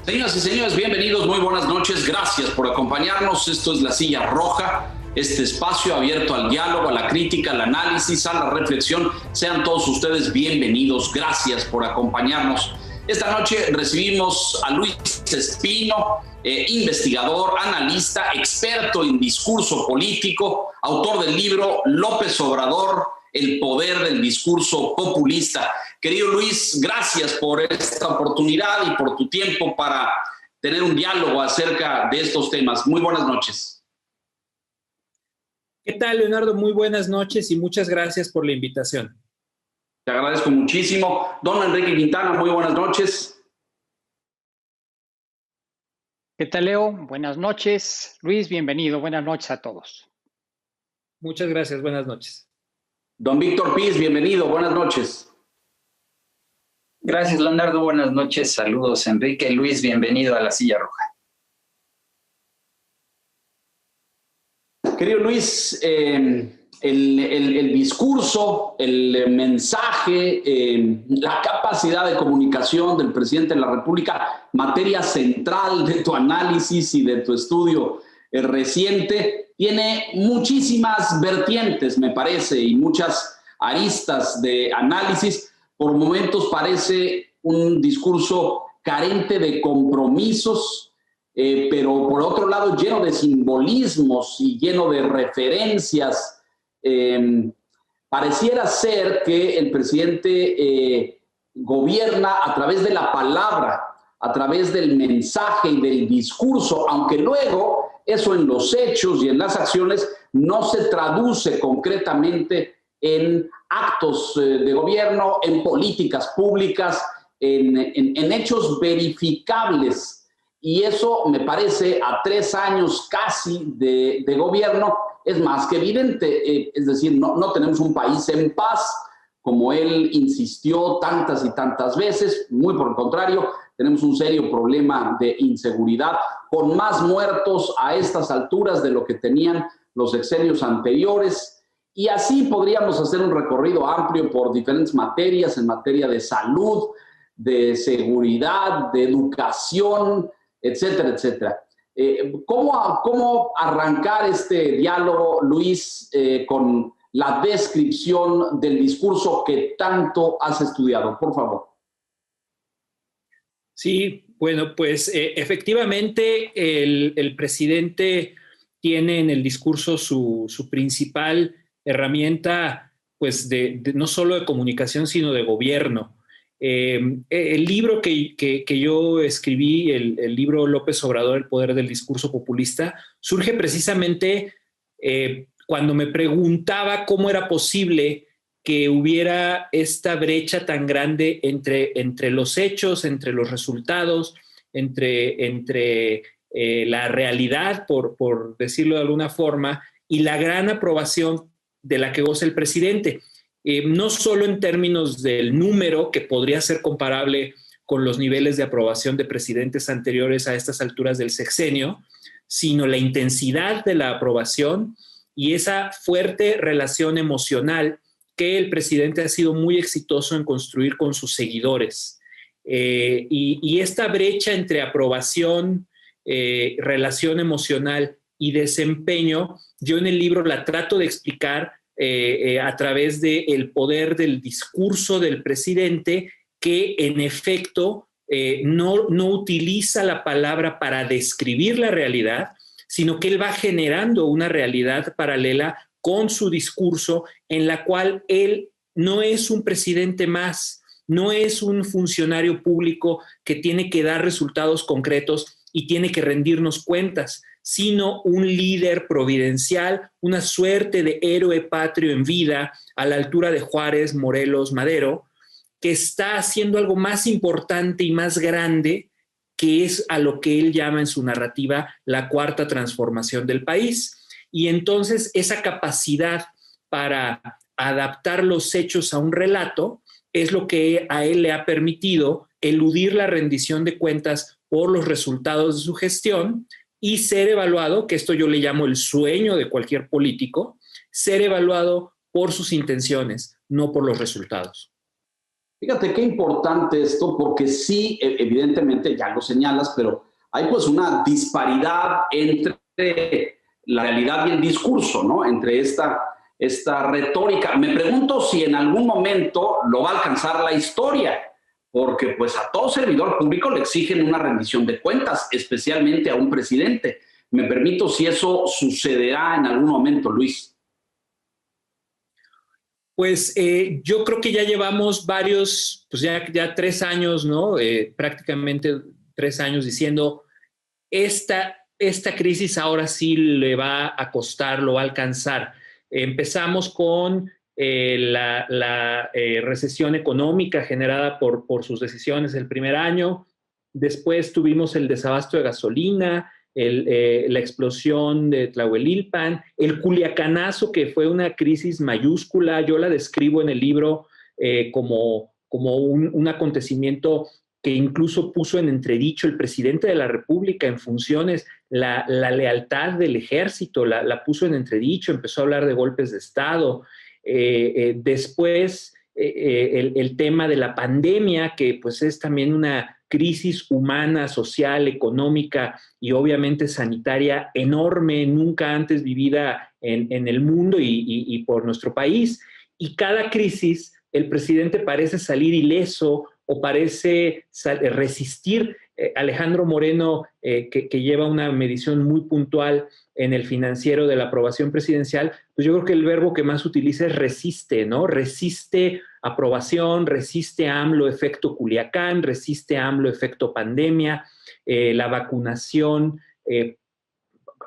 Señoras y señores, bienvenidos, muy buenas noches, gracias por acompañarnos. Esto es La Silla Roja, este espacio abierto al diálogo, a la crítica, al análisis, a la reflexión. Sean todos ustedes bienvenidos, gracias por acompañarnos. Esta noche recibimos a Luis Espino, investigador, analista, experto en discurso político, autor del libro López Obrador, el poder del discurso populista. Querido Luis, gracias por esta oportunidad y por tu tiempo para tener un diálogo acerca de estos temas. Muy buenas noches. ¿Qué tal, Leonardo? Muy buenas noches y muchas gracias por la invitación. Te agradezco muchísimo. Don Enrique Quintana, muy buenas noches. ¿Qué tal, Leo? Buenas noches. Luis, bienvenido. Buenas noches a todos. Muchas gracias. Buenas noches. Don Víctor Piz, bienvenido. Buenas noches. Gracias, Leonardo. Buenas noches. Saludos, Enrique. Luis, bienvenido a La Silla Roja. Querido Luis, el discurso, el mensaje, la capacidad de comunicación del presidente de la República, materia central de tu análisis y de tu estudio reciente, tiene muchísimas vertientes, me parece, y muchas aristas de análisis. Por momentos parece un discurso carente de compromisos, pero por otro lado lleno de simbolismos y lleno de referencias. Pareciera ser que el presidente gobierna a través de la palabra, a través del mensaje y del discurso, aunque luego eso en los hechos y en las acciones no se traduce concretamente en actos de gobierno, en políticas públicas, en hechos verificables. Y eso me parece, a 3 años casi de gobierno, es más que evidente. Es decir, no tenemos un país en paz, como él insistió tantas y tantas veces. Muy por el contrario, tenemos un serio problema de inseguridad, con más muertos a estas alturas de lo que tenían los sexenios anteriores. Y así podríamos hacer un recorrido amplio por diferentes materias, en materia de salud, de seguridad, de educación, etcétera, etcétera. ¿Cómo arrancar este diálogo, Luis, con la descripción del discurso que tanto has estudiado? Por favor. Sí, bueno, pues efectivamente el presidente tiene en el discurso su principal herramienta, pues no solo de comunicación, sino de gobierno. El libro que yo escribí, el libro López Obrador, el poder del discurso populista, surge precisamente cuando me preguntaba cómo era posible que hubiera esta brecha tan grande entre los hechos, entre los resultados, entre la realidad, por decirlo de alguna forma, y la gran aprobación de la que goza el presidente. No solo en términos del número, que podría ser comparable con los niveles de aprobación de presidentes anteriores a estas alturas del sexenio, sino la intensidad de la aprobación y esa fuerte relación emocional que el presidente ha sido muy exitoso en construir con sus seguidores. Y esta brecha entre aprobación, relación emocional y desempeño, yo en el libro la trato de explicar a través del poder del discurso del presidente, que en efecto no utiliza la palabra para describir la realidad, sino que él va generando una realidad paralela con su discurso, en la cual él no es un presidente más, no es un funcionario público que tiene que dar resultados concretos y tiene que rendirnos cuentas, sino un líder providencial, una suerte de héroe patrio en vida, a la altura de Juárez, Morelos, Madero, que está haciendo algo más importante y más grande, que es a lo que él llama en su narrativa la cuarta transformación del país. Y entonces esa capacidad para adaptar los hechos a un relato es lo que a él le ha permitido eludir la rendición de cuentas por los resultados de su gestión y ser evaluado, que esto yo le llamo el sueño de cualquier político, ser evaluado por sus intenciones, no por los resultados. Fíjate qué importante esto, porque sí, evidentemente, ya lo señalas, pero hay pues una disparidad entre la realidad y el discurso, ¿no? Entre esta retórica. Me pregunto si en algún momento lo va a alcanzar la historia, porque pues a todo servidor público le exigen una rendición de cuentas, especialmente a un presidente. Me permito si eso sucederá en algún momento, Luis. Pues yo creo que ya llevamos varios, pues ya 3 años, ¿no? Prácticamente 3 años diciendo, esta crisis ahora sí le va a costar, lo va a alcanzar. Empezamos con la recesión económica generada por sus decisiones el primer año. Después tuvimos el desabasto de gasolina, la explosión de Tlahuelilpan, el Culiacanazo, que fue una crisis mayúscula. Yo la describo en el libro como un acontecimiento que incluso puso en entredicho el presidente de la República en funciones, la lealtad del ejército, la puso en entredicho, empezó a hablar de golpes de Estado. Después, el tema de la pandemia, que pues es también una crisis humana, social, económica y obviamente sanitaria enorme, nunca antes vivida en el mundo y por nuestro país. Y cada crisis, el presidente parece salir ileso o parece resistir. Alejandro Moreno, que lleva una medición muy puntual en el Financiero de la aprobación presidencial, pues yo creo que el verbo que más utiliza es resiste, ¿no? Resiste aprobación, resiste AMLO efecto Culiacán, resiste AMLO efecto pandemia, la vacunación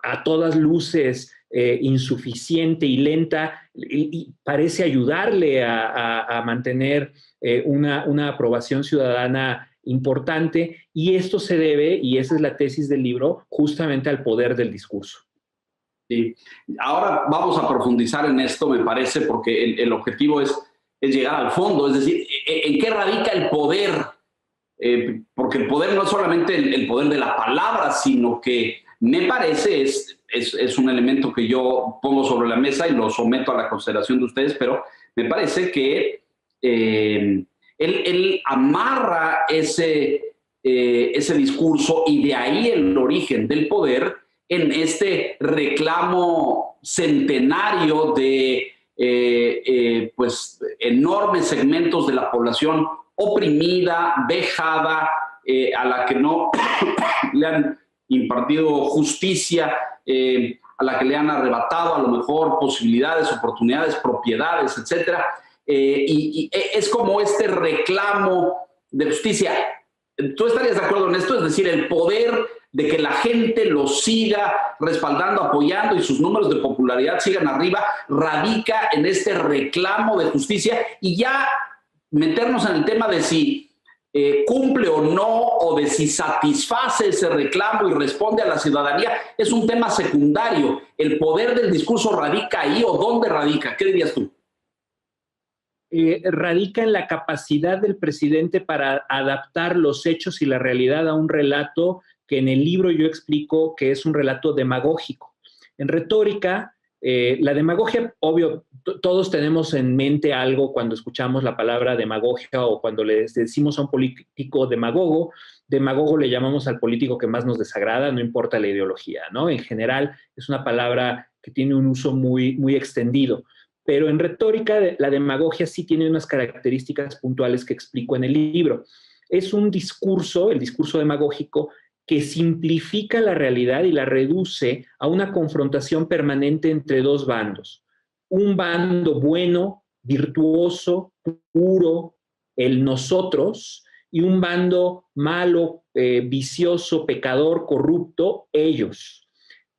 a todas luces insuficiente y lenta, y parece ayudarle a mantener una aprobación ciudadana importante, y esto se debe, y esa es la tesis del libro, justamente al poder del discurso. Sí. Ahora vamos a profundizar en esto, me parece, porque el objetivo es llegar al fondo, es decir, ¿en qué radica el poder? Porque el poder no es solamente el poder de la palabra, sino que me parece es un elemento que yo pongo sobre la mesa y lo someto a la consideración de ustedes, pero me parece que él amarra ese discurso, y de ahí el origen del poder en este reclamo centenario de pues enormes segmentos de la población oprimida, vejada, a la que no le han impartido justicia, a la que le han arrebatado a lo mejor posibilidades, oportunidades, propiedades, etcétera. Y es como este reclamo de justicia. ¿Tú estarías de acuerdo en esto? Es decir, el poder de que la gente lo siga respaldando, apoyando, y sus números de popularidad sigan arriba, radica en este reclamo de justicia. Y ya meternos en el tema de si cumple o no, o de si satisface ese reclamo y responde a la ciudadanía, es un tema secundario. ¿El poder del discurso radica ahí, o dónde radica? ¿Qué dirías tú? Radica en la capacidad del presidente para adaptar los hechos y la realidad a un relato que en el libro yo explico que es un relato demagógico. En retórica, la demagogia, obvio, todos tenemos en mente algo cuando escuchamos la palabra demagogia, o cuando le decimos a un político demagogo le llamamos al político que más nos desagrada, no importa la ideología, ¿no? En general es una palabra que tiene un uso muy, muy extendido. Pero en retórica, la demagogia sí tiene unas características puntuales que explico en el libro. Es un discurso, el discurso demagógico, que simplifica la realidad y la reduce a una confrontación permanente entre dos bandos. Un bando bueno, virtuoso, puro, el nosotros, y un bando malo, vicioso, pecador, corrupto, ellos.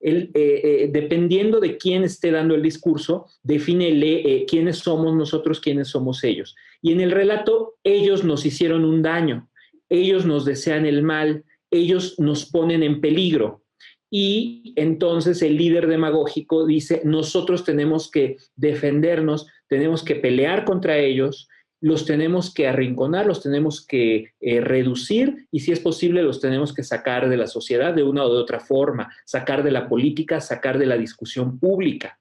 Dependiendo de quién esté dando el discurso, define quiénes somos nosotros, quiénes somos ellos. Y en el relato, ellos nos hicieron un daño, ellos nos desean el mal, ellos nos ponen en peligro. Y entonces el líder demagógico dice, nosotros tenemos que defendernos, tenemos que pelear contra ellos, los tenemos que arrinconar, los tenemos que reducir, y si es posible los tenemos que sacar de la sociedad de una o de otra forma, sacar de la política, sacar de la discusión pública.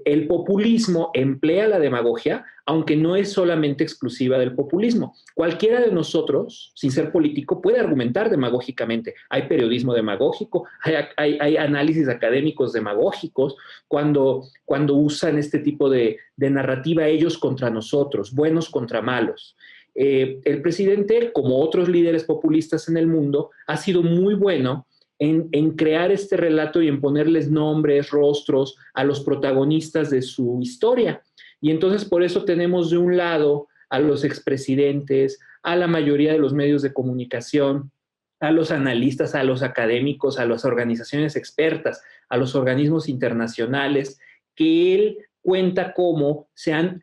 el populismo emplea la demagogia, aunque no es solamente exclusiva del populismo. Cualquiera de nosotros, sin ser político, puede argumentar demagógicamente. Hay periodismo demagógico, hay análisis académicos demagógicos cuando usan este tipo de narrativa ellos contra nosotros, buenos contra malos. El presidente, como otros líderes populistas en el mundo, ha sido muy bueno en crear este relato y en ponerles nombres, rostros a los protagonistas de su historia. Y entonces por eso tenemos de un lado a los expresidentes, a la mayoría de los medios de comunicación, a los analistas, a los académicos, a las organizaciones expertas, a los organismos internacionales, que él cuenta cómo se han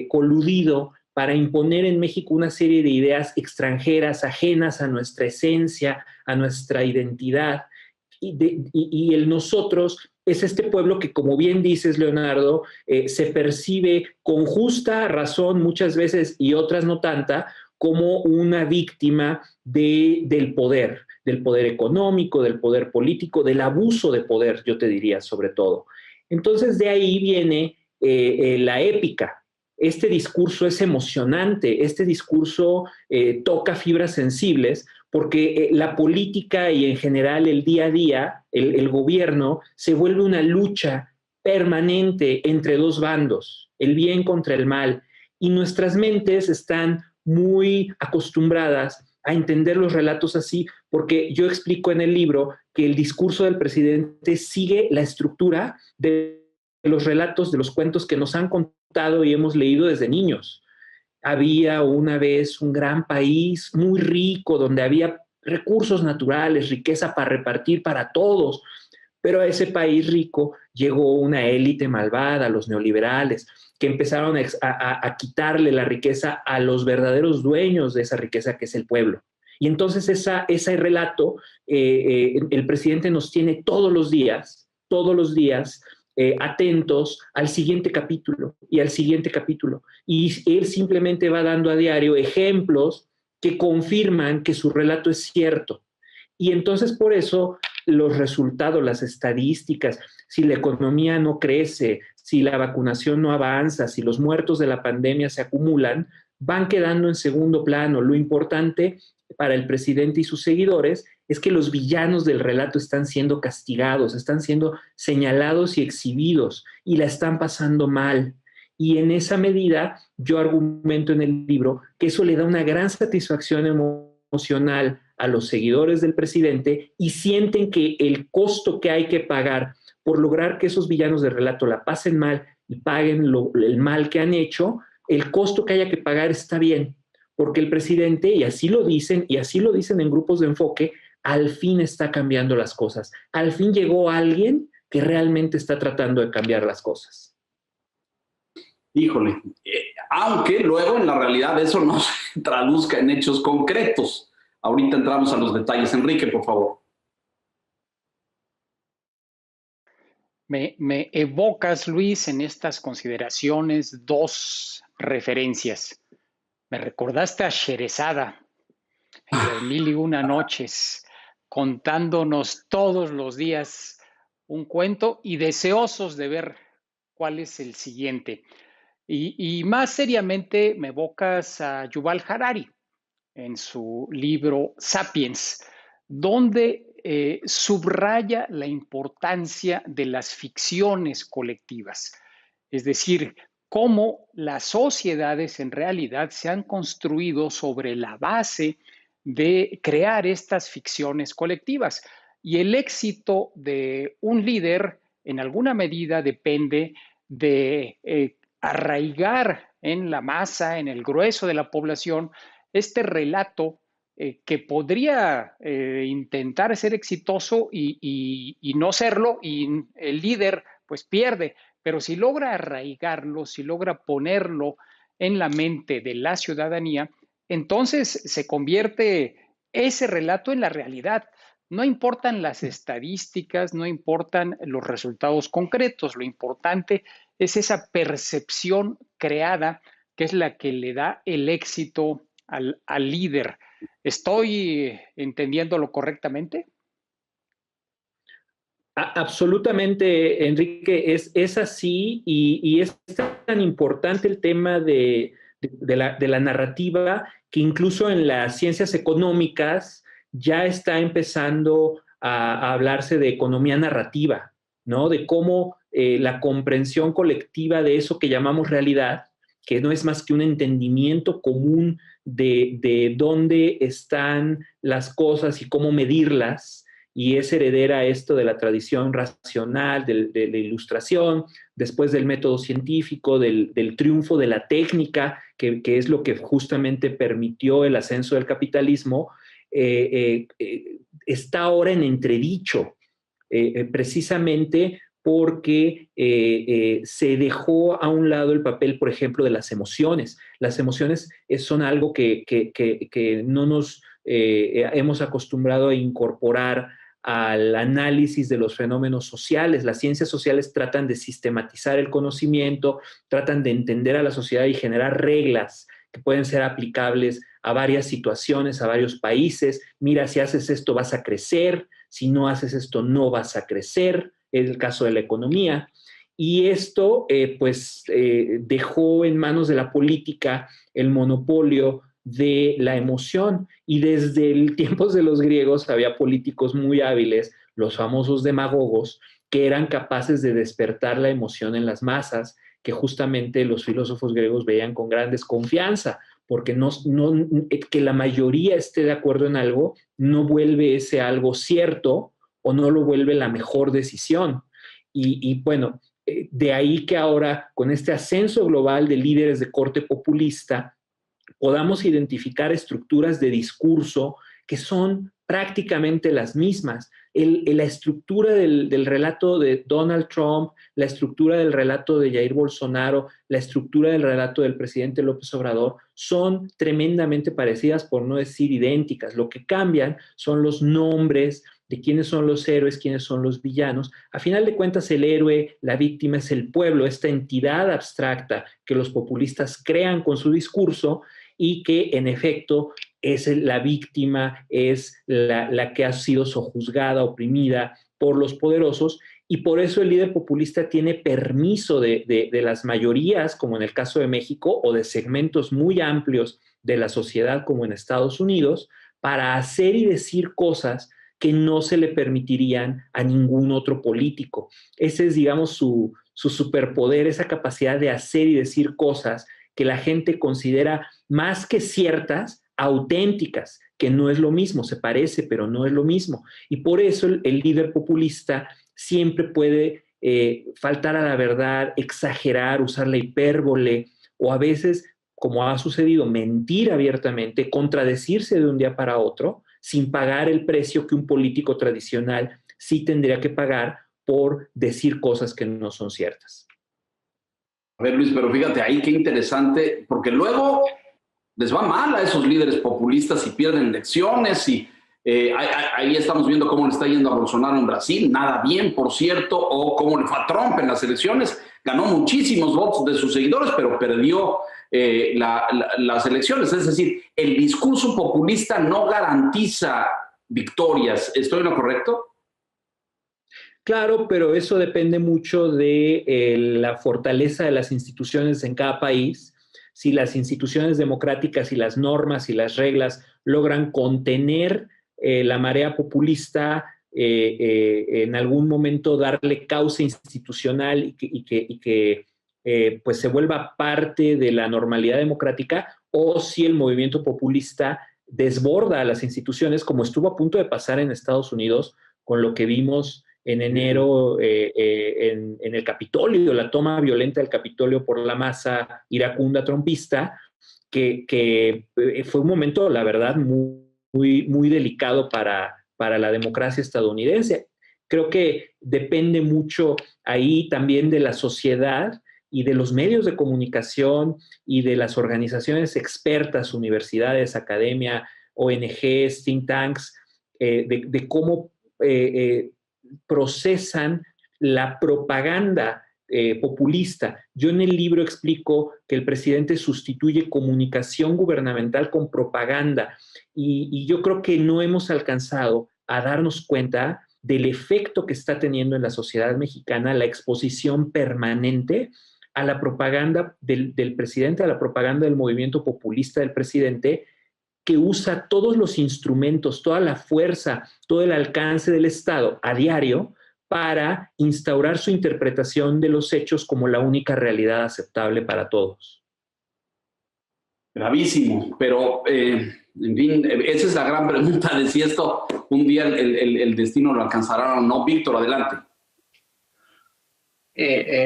coludido para imponer en México una serie de ideas extranjeras, ajenas a nuestra esencia, a nuestra identidad. Y el nosotros es este pueblo que, como bien dices, Leonardo, se percibe con justa razón muchas veces y otras no tanta, como una víctima del poder económico, del poder político, del abuso de poder, yo te diría, sobre todo. Entonces, de ahí viene la épica. Este discurso es emocionante, este discurso toca fibras sensibles, porque la política y en general el día a día, el gobierno, se vuelve una lucha permanente entre dos bandos, el bien contra el mal, y nuestras mentes están muy acostumbradas a entender los relatos así, porque yo explico en el libro que el discurso del presidente sigue la estructura de los relatos, de los cuentos que nos han contado y hemos leído desde niños. Había una vez un gran país muy rico donde había recursos naturales, riqueza para repartir para todos, pero a ese país rico llegó una élite malvada, los neoliberales, que empezaron a quitarle la riqueza a los verdaderos dueños de esa riqueza que es el pueblo. Y entonces ese relato, el presidente nos tiene todos los días, atentos al siguiente capítulo y al siguiente capítulo. Y él simplemente va dando a diario ejemplos que confirman que su relato es cierto. Y entonces por eso los resultados, las estadísticas, si la economía no crece, si la vacunación no avanza, si los muertos de la pandemia se acumulan, van quedando en segundo plano. Lo importante para el presidente y sus seguidores es que los villanos del relato están siendo castigados, están siendo señalados y exhibidos y la están pasando mal. Y en esa medida yo argumento en el libro que eso le da una gran satisfacción emocional a los seguidores del presidente y sienten que el costo que hay que pagar por lograr que esos villanos del relato la pasen mal y paguen el mal que han hecho, el costo que haya que pagar está bien, porque el presidente, y así lo dicen en grupos de enfoque, al fin está cambiando las cosas. Al fin llegó alguien que realmente está tratando de cambiar las cosas. Híjole, aunque luego en la realidad eso no se traduzca en hechos concretos. Ahorita entramos a los detalles. Enrique, por favor. Me evocas, Luis, en estas consideraciones dos referencias. Me recordaste a Sherezada en las 1001 noches, contándonos todos los días un cuento y deseosos de ver cuál es el siguiente. Y más seriamente me evocas a Yuval Harari en su libro Sapiens, donde subraya la importancia de las ficciones colectivas, es decir, cómo las sociedades en realidad se han construido sobre la base de crear estas ficciones colectivas. Y el éxito de un líder en alguna medida depende de arraigar en la masa, en el grueso de la población, este relato que podría intentar ser exitoso y no serlo, y el líder pues pierde, pero si logra arraigarlo, si logra ponerlo en la mente de la ciudadanía, entonces se convierte ese relato en la realidad. No importan las estadísticas, no importan los resultados concretos, lo importante es esa percepción creada que es la que le da el éxito al líder. ¿Estoy entendiéndolo correctamente? Absolutamente, Enrique, es así y es tan importante el tema de la narrativa que incluso en las ciencias económicas ya está empezando a hablarse de economía narrativa, ¿no? De cómo la comprensión colectiva de eso que llamamos realidad, que no es más que un entendimiento común de dónde están las cosas y cómo medirlas, y es heredera esto de la tradición racional, de la ilustración, después del método científico, del triunfo de la técnica, que es lo que justamente permitió el ascenso del capitalismo, está ahora en entredicho, precisamente porque se dejó a un lado el papel, por ejemplo, de las emociones. Las emociones son algo que no nos hemos acostumbrado a incorporar al análisis de los fenómenos sociales. Las ciencias sociales tratan de sistematizar el conocimiento, tratan de entender a la sociedad y generar reglas que pueden ser aplicables a varias situaciones, a varios países. Mira, si haces esto vas a crecer, si no haces esto no vas a crecer, es el caso de la economía. Y esto dejó en manos de la política el monopolio de la emoción. Y desde el tiempos de los griegos había políticos muy hábiles, los famosos demagogos, que eran capaces de despertar la emoción en las masas, que justamente los filósofos griegos veían con gran desconfianza, porque que la mayoría esté de acuerdo en algo no vuelve ese algo cierto o no lo vuelve la mejor decisión. Y bueno, de ahí que ahora, con este ascenso global de líderes de corte populista, podamos identificar estructuras de discurso que son prácticamente las mismas. La estructura del relato de Donald Trump, la estructura del relato de Jair Bolsonaro, la estructura del relato del presidente López Obrador son tremendamente parecidas, por no decir idénticas. Lo que cambian son los nombres de quiénes son los héroes, quiénes son los villanos. A final de cuentas, el héroe, la víctima es el pueblo, esta entidad abstracta que los populistas crean con su discurso y que en efecto es la víctima, es la que ha sido sojuzgada, oprimida por los poderosos, y por eso el líder populista tiene permiso de las mayorías, como en el caso de México, o de segmentos muy amplios de la sociedad, como en Estados Unidos, para hacer y decir cosas que no se le permitirían a ningún otro político. Ese es, digamos, su superpoder, esa capacidad de hacer y decir cosas que la gente considera más que ciertas, auténticas, que no es lo mismo, se parece, pero no es lo mismo. Y por eso el líder populista siempre puede faltar a la verdad, exagerar, usar la hipérbole, o a veces, como ha sucedido, mentir abiertamente, contradecirse de un día para otro, sin pagar el precio que un político tradicional sí tendría que pagar por decir cosas que no son ciertas. A ver, Luis, pero fíjate ahí qué interesante, porque luego les va mal a esos líderes populistas y pierden elecciones y ahí estamos viendo cómo le está yendo a Bolsonaro en Brasil, nada bien, por cierto, o cómo le fue a Trump en las elecciones, ganó muchísimos votos de sus seguidores, pero perdió las elecciones. Es decir, el discurso populista no garantiza victorias. ¿Estoy en lo correcto? Claro, pero eso depende mucho de la fortaleza de las instituciones en cada país. Si las instituciones democráticas y las normas y las reglas logran contener la marea populista, en algún momento darle causa institucional y que pues se vuelva parte de la normalidad democrática, o si el movimiento populista desborda a las instituciones, como estuvo a punto de pasar en Estados Unidos con lo que vimos en enero en el Capitolio, la toma violenta del Capitolio por la masa iracunda trumpista, que fue un momento, la verdad, muy delicado para la democracia estadounidense. Creo que depende mucho ahí también de la sociedad y de los medios de comunicación y de las organizaciones expertas, universidades, academia, ONGs, think tanks, de cómo procesan la propaganda populista. Yo en el libro explico que el presidente sustituye comunicación gubernamental con propaganda y yo creo que no hemos alcanzado a darnos cuenta del efecto que está teniendo en la sociedad mexicana la exposición permanente a la propaganda del presidente, a la propaganda del movimiento populista del presidente, que usa todos los instrumentos, toda la fuerza, todo el alcance del Estado a diario para instaurar su interpretación de los hechos como la única realidad aceptable para todos. Gravísimo, pero en fin, esa es la gran pregunta de si esto un día el destino lo alcanzará o no. Víctor, adelante.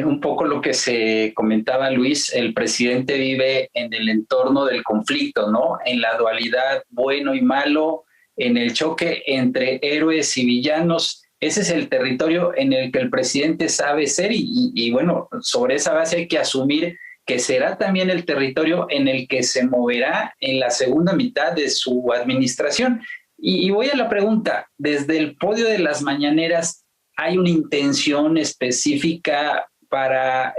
Un poco lo que se comentaba, Luis, el presidente vive en el entorno del conflicto, ¿no? En la dualidad bueno y malo, en el choque entre héroes y villanos. Ese es el territorio en el que el presidente sabe ser y bueno, sobre esa base hay que asumir que será también el territorio en el que se moverá en la segunda mitad de su administración. Y voy a la pregunta, desde el podio de las mañaneras, ¿hay una intención específica para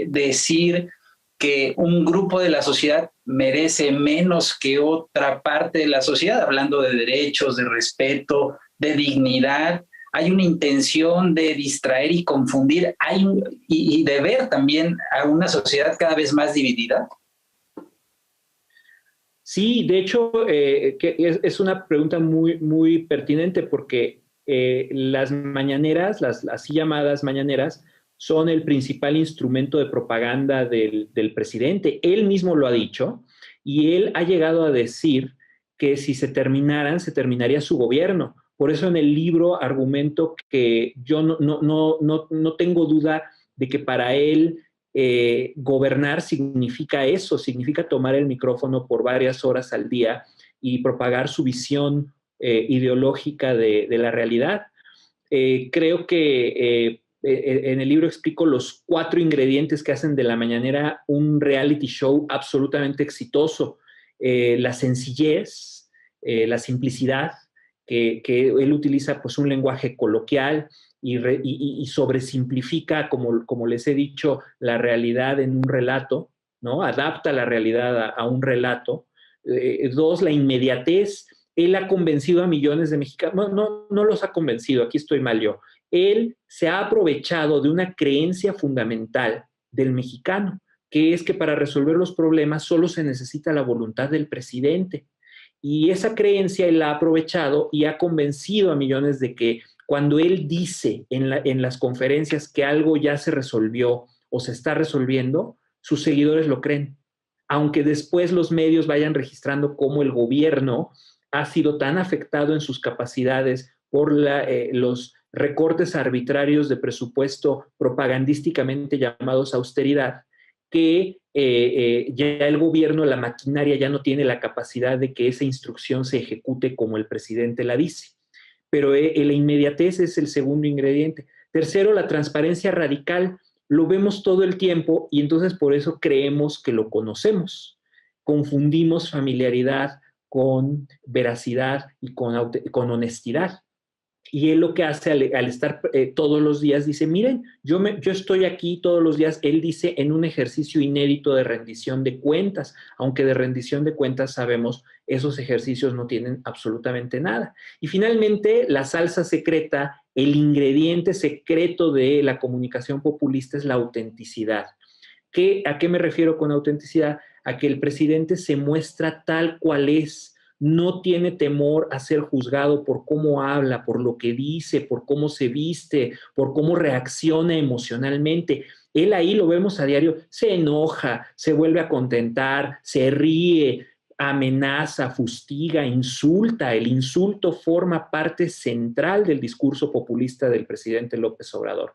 decir que un grupo de la sociedad merece menos que otra parte de la sociedad, hablando de derechos, de respeto, de dignidad? ¿Hay una intención de distraer y confundir y de ver también a una sociedad cada vez más dividida? Sí, de hecho, que es una pregunta muy, muy pertinente porque las mañaneras, las así llamadas mañaneras, son el principal instrumento de propaganda del presidente. Él mismo lo ha dicho y él ha llegado a decir que si se terminaran, se terminaría su gobierno. Por eso en el libro argumento que yo no tengo duda de que para él gobernar significa eso, significa tomar el micrófono por varias horas al día y propagar su visión ideológica de la realidad. Creo que en el libro explico los 4 ingredientes que hacen de la mañanera un reality show absolutamente exitoso. La sencillez, la simplicidad, que él utiliza pues un lenguaje coloquial y sobresimplifica, como les he dicho, la realidad en un relato, ¿no? Adapta la realidad a un relato. 2, la inmediatez. Él ha convencido a millones de mexicanos, no los ha convencido, aquí estoy mal yo. Él se ha aprovechado de una creencia fundamental del mexicano, que es que para resolver los problemas solo se necesita la voluntad del presidente. Y esa creencia él la ha aprovechado y ha convencido a millones de que cuando él dice en las conferencias que algo ya se resolvió o se está resolviendo, sus seguidores lo creen. Aunque después los medios vayan registrando cómo el gobierno ha sido tan afectado en sus capacidades por los recortes arbitrarios de presupuesto propagandísticamente llamados austeridad, que ya el gobierno, la maquinaria ya no tiene la capacidad de que esa instrucción se ejecute como el presidente la dice. Pero la inmediatez es el segundo ingrediente. Tercero, la transparencia radical. Lo vemos todo el tiempo y entonces por eso creemos que lo conocemos. Confundimos familiaridad con veracidad y con honestidad. Y él lo que hace al estar todos los días, dice, miren, yo estoy aquí todos los días, él dice, en un ejercicio inédito de rendición de cuentas, aunque de rendición de cuentas sabemos, esos ejercicios no tienen absolutamente nada. Y finalmente, la salsa secreta, el ingrediente secreto de la comunicación populista es la autenticidad. ¿A qué me refiero con autenticidad? A que el presidente se muestra tal cual es. No tiene temor a ser juzgado por cómo habla, por lo que dice, por cómo se viste, por cómo reacciona emocionalmente. Él ahí lo vemos a diario, se enoja, se vuelve a contentar, se ríe, amenaza, fustiga, insulta. El insulto forma parte central del discurso populista del presidente López Obrador.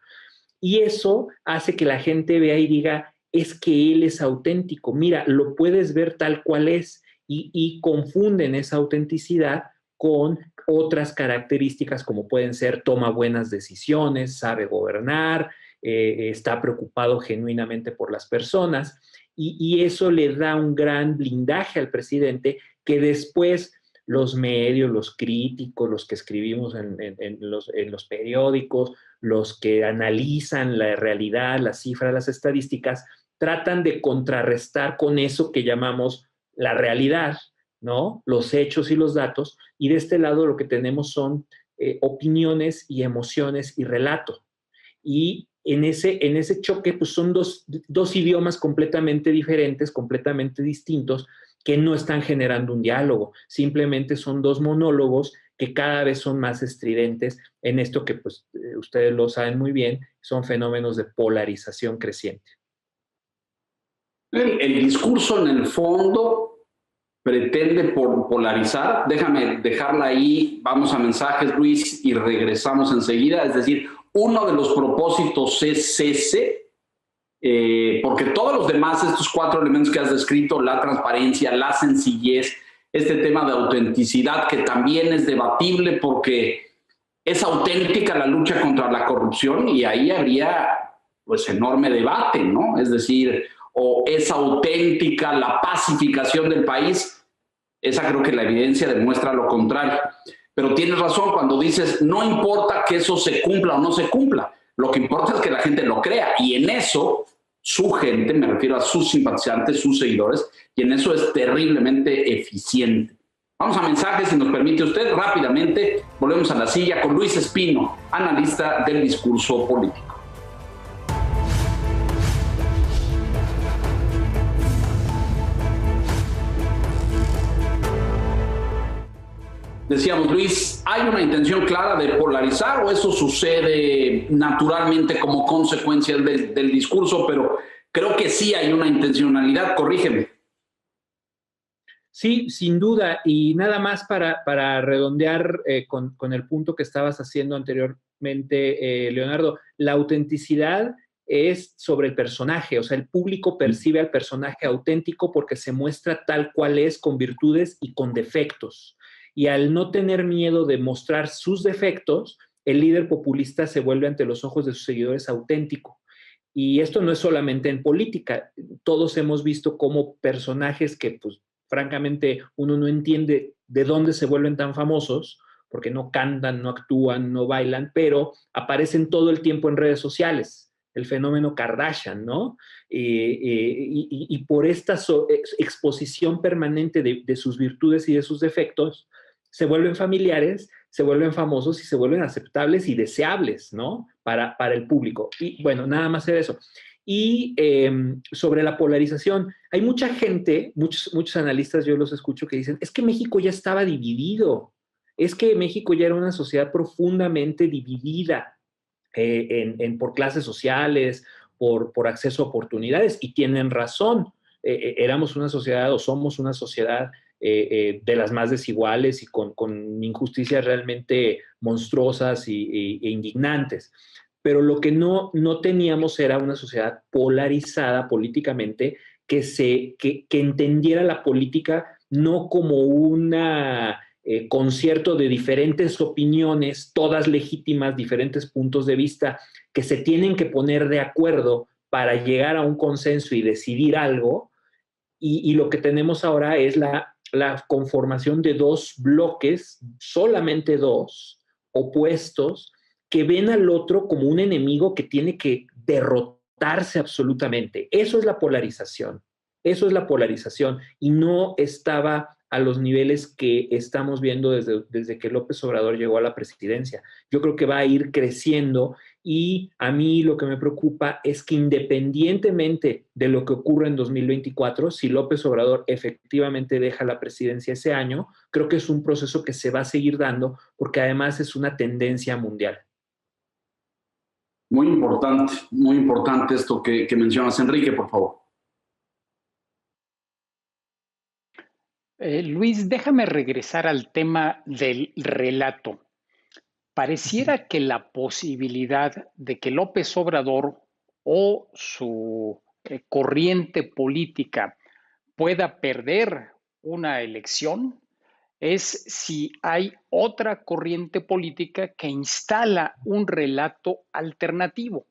Y eso hace que la gente vea y diga, es que él es auténtico. Mira, lo puedes ver tal cual es. Y confunden esa autenticidad con otras características como pueden ser toma buenas decisiones, sabe gobernar, está preocupado genuinamente por las personas y eso le da un gran blindaje al presidente que después los medios, los críticos, los que escribimos en los periódicos, los que analizan la realidad, las cifras, las estadísticas, tratan de contrarrestar con eso que llamamos la realidad, ¿no? Los hechos y los datos, y de este lado lo que tenemos son opiniones y emociones y relato. Y en ese choque, pues son dos idiomas completamente diferentes, completamente distintos, que no están generando un diálogo, simplemente son dos monólogos que cada vez son más estridentes en esto que pues ustedes lo saben muy bien, son fenómenos de polarización creciente. El discurso en el fondo pretende polarizar. Déjame dejarla ahí, vamos a mensajes, Luis, y regresamos enseguida. Es decir, uno de los propósitos es ese, porque todos los demás, estos 4 elementos que has descrito, la transparencia, la sencillez, este tema de autenticidad, que también es debatible porque es auténtica la lucha contra la corrupción y ahí habría pues enorme debate, ¿no? Es decir, o es auténtica la pacificación del país, esa creo que la evidencia demuestra lo contrario. Pero tienes razón cuando dices, no importa que eso se cumpla o no se cumpla, lo que importa es que la gente lo crea, y en eso su gente, me refiero a sus simpatizantes, sus seguidores, y en eso es terriblemente eficiente. Vamos a mensajes, si nos permite usted, rápidamente volvemos a la silla con Luis Espino, analista del discurso político. Decíamos, Luis, ¿hay una intención clara de polarizar o eso sucede naturalmente como consecuencia del discurso? Pero creo que sí hay una intencionalidad, corrígeme. Sí, sin duda, y nada más para redondear con el punto que estabas haciendo anteriormente, Leonardo, la autenticidad es sobre el personaje, o sea, el público percibe al personaje auténtico porque se muestra tal cual es, con virtudes y con defectos. Y al no tener miedo de mostrar sus defectos, el líder populista se vuelve ante los ojos de sus seguidores auténtico. Y esto no es solamente en política. Todos hemos visto cómo personajes que, pues, francamente, uno no entiende de dónde se vuelven tan famosos, porque no cantan, no actúan, no bailan, pero aparecen todo el tiempo en redes sociales. El fenómeno Kardashian, ¿no? Y por esta exposición permanente de sus virtudes y de sus defectos, se vuelven familiares, se vuelven famosos y se vuelven aceptables y deseables, ¿no? Para el público. Y bueno, nada más era eso. Y sobre la polarización, hay mucha gente, muchos analistas, yo los escucho, que dicen, es que México ya estaba dividido, es que México ya era una sociedad profundamente dividida por clases sociales, por acceso a oportunidades, y tienen razón. Éramos una sociedad o somos una sociedad de las más desiguales y con injusticias realmente monstruosas e indignantes. Pero lo que no teníamos era una sociedad polarizada políticamente que entendiera la política no como una concierto de diferentes opiniones, todas legítimas, diferentes puntos de vista, que se tienen que poner de acuerdo para llegar a un consenso y decidir algo. Y lo que tenemos ahora es la conformación de 2 bloques, solamente 2, opuestos, que ven al otro como un enemigo que tiene que derrotarse absolutamente. Eso es la polarización. Eso es la polarización. Y no estaba a los niveles que estamos viendo desde que López Obrador llegó a la presidencia. Yo creo que va a ir creciendo, y a mí lo que me preocupa es que independientemente de lo que ocurra en 2024, si López Obrador efectivamente deja la presidencia ese año, creo que es un proceso que se va a seguir dando porque además es una tendencia mundial. Muy importante esto que mencionas. Enrique, por favor. Luis, déjame regresar al tema del relato. Pareciera que la posibilidad de que López Obrador o su corriente política pueda perder una elección es si hay otra corriente política que instala un relato alternativo.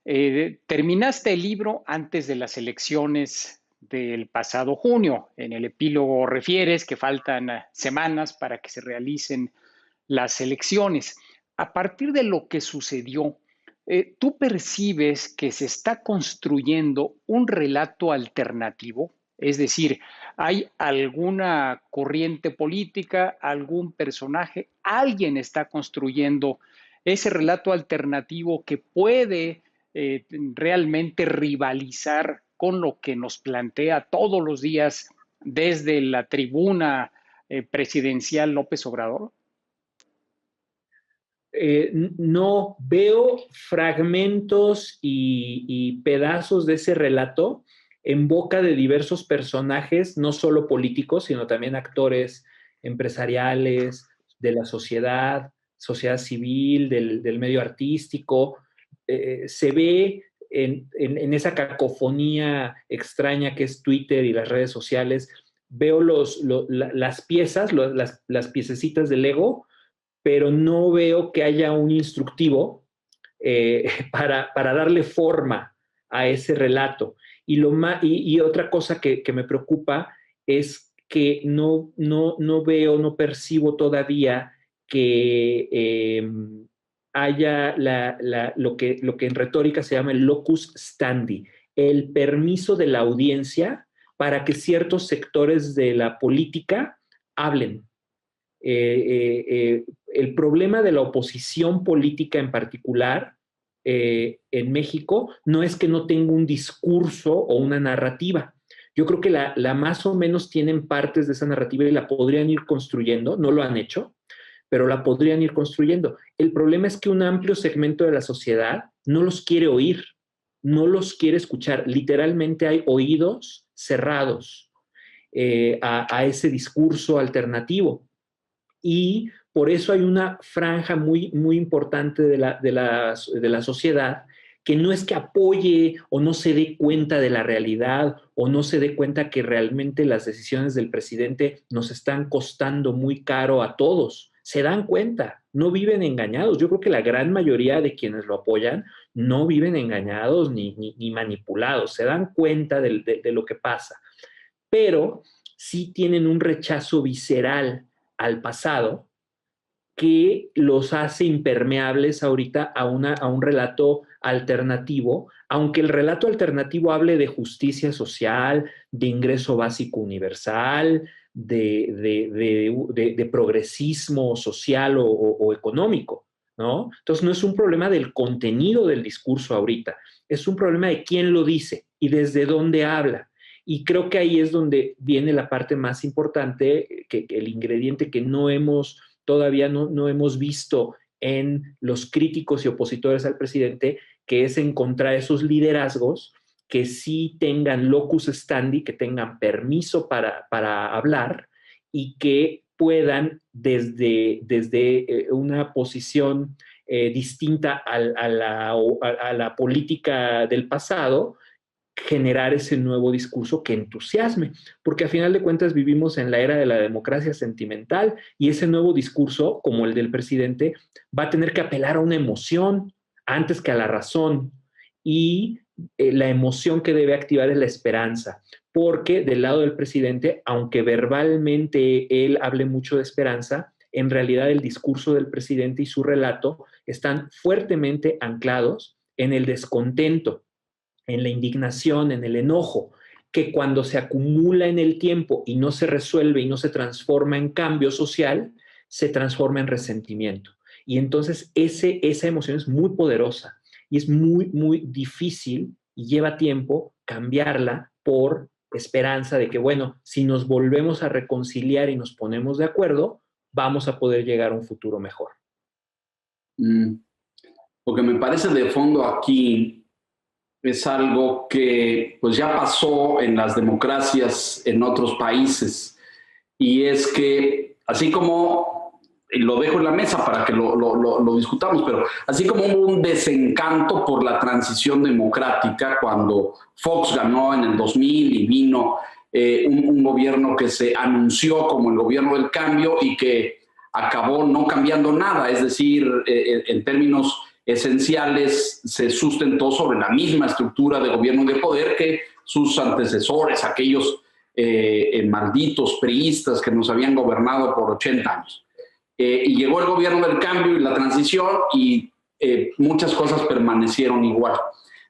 Terminaste el libro antes de las elecciones del pasado junio. En el epílogo refieres que faltan semanas para que se realicen las elecciones. A partir de lo que sucedió, ¿tú percibes que se está construyendo un relato alternativo Es decir, ¿hay alguna corriente política, algún personaje, alguien está construyendo ese relato alternativo que puede realmente rivalizar con lo que nos plantea todos los días desde la tribuna presidencial López Obrador? No veo fragmentos y pedazos de ese relato en boca de diversos personajes, no solo políticos, sino también actores empresariales, de la sociedad, sociedad civil, del medio artístico. Se ve en esa cacofonía extraña que es Twitter y las redes sociales, veo las piezas, las piececitas del Lego, pero no veo que haya un instructivo para darle forma a ese relato. Y otra cosa que me preocupa es que no veo, no percibo todavía que haya lo que en retórica se llama el locus standi, el permiso de la audiencia para que ciertos sectores de la política hablen. El problema de la oposición política en particular en México no es que no tenga un discurso o una narrativa. Yo creo que la más o menos tienen partes de esa narrativa y la podrían ir construyendo, no lo han hecho, pero la podrían ir construyendo. El problema es que un amplio segmento de la sociedad no los quiere oír, no los quiere escuchar. Literalmente hay oídos cerrados a ese discurso alternativo. Y por eso hay una franja muy, muy importante de la sociedad que no es que apoye o no se dé cuenta de la realidad o no se dé cuenta que realmente las decisiones del presidente nos están costando muy caro a todos. Se dan cuenta, no viven engañados. Yo creo que la gran mayoría de quienes lo apoyan no viven engañados ni manipulados. Se dan cuenta de lo que pasa. Pero sí tienen un rechazo visceral al pasado que los hace impermeables ahorita a un relato alternativo, aunque el relato alternativo hable de justicia social, de ingreso básico universal, de progresismo social o económico, ¿no? Entonces no es un problema del contenido del discurso ahorita, es un problema de quién lo dice y desde dónde habla. Y creo que ahí es donde viene la parte más importante, que el ingrediente que todavía no hemos visto en los críticos y opositores al presidente, que es encontrar esos liderazgos que sí tengan locus standi, que tengan permiso para hablar y que puedan desde una posición distinta a la política del pasado, generar ese nuevo discurso que entusiasme, porque a final de cuentas vivimos en la era de la democracia sentimental y ese nuevo discurso, como el del presidente, va a tener que apelar a una emoción antes que a la razón, y la emoción que debe activar es la esperanza, porque del lado del presidente, aunque verbalmente él hable mucho de esperanza, en realidad el discurso del presidente y su relato están fuertemente anclados en el descontento, en la indignación, en el enojo, que cuando se acumula en el tiempo y no se resuelve y no se transforma en cambio social, se transforma en resentimiento. Y entonces esa emoción es muy poderosa y es muy, muy difícil y lleva tiempo cambiarla por esperanza de que, bueno, si nos volvemos a reconciliar y nos ponemos de acuerdo, vamos a poder llegar a un futuro mejor. Lo que me parece de fondo aquí es algo que pues ya pasó en las democracias en otros países, y es que así como, lo dejo en la mesa para que lo discutamos, pero así como hubo un desencanto por la transición democrática cuando Fox ganó en el 2000 y vino un gobierno que se anunció como el gobierno del cambio y que acabó no cambiando nada, es decir, en términos esenciales se sustentó sobre la misma estructura de gobierno y de poder que sus antecesores, aquellos malditos priistas que nos habían gobernado por 80 años. Y llegó el gobierno del cambio y la transición y muchas cosas permanecieron igual.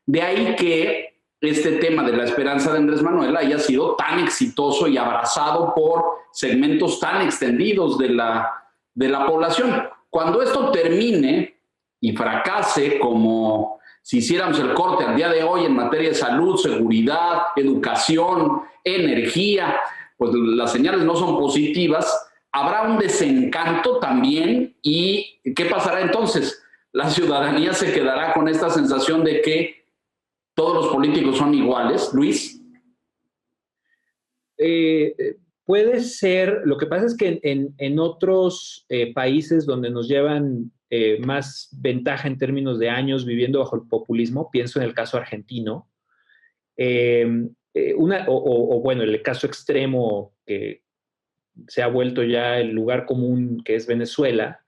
De ahí que este tema de la esperanza de Andrés Manuel haya sido tan exitoso y abrazado por segmentos tan extendidos de la población. Cuando esto termine y fracase, como si hiciéramos el corte al día de hoy en materia de salud, seguridad, educación, energía, pues las señales no son positivas, habrá un desencanto también. ¿Y qué pasará entonces? La ciudadanía se quedará con esta sensación de que todos los políticos son iguales. Luis. Puede ser. Lo que pasa es que en otros países donde nos llevan más ventaja en términos de años viviendo bajo el populismo, pienso en el caso argentino, bueno, el caso extremo que se ha vuelto ya el lugar común, que es Venezuela.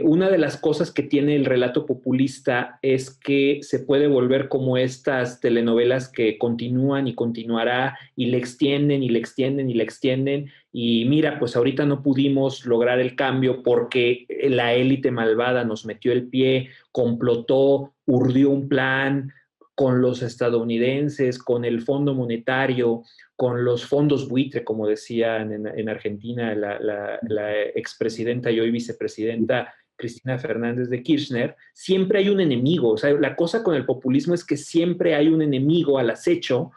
Una de las cosas que tiene el relato populista es que se puede volver como estas telenovelas que continúan y continuará y le extienden y le extienden y le extienden, y mira, pues ahorita no pudimos lograr el cambio porque la élite malvada nos metió el pie, complotó, urdió un plan con los estadounidenses, con el Fondo Monetario, con los fondos buitre, como decían en Argentina la expresidenta y hoy vicepresidenta Cristina Fernández de Kirchner. Siempre hay un enemigo. O sea, la cosa con el populismo es que siempre hay un enemigo al acecho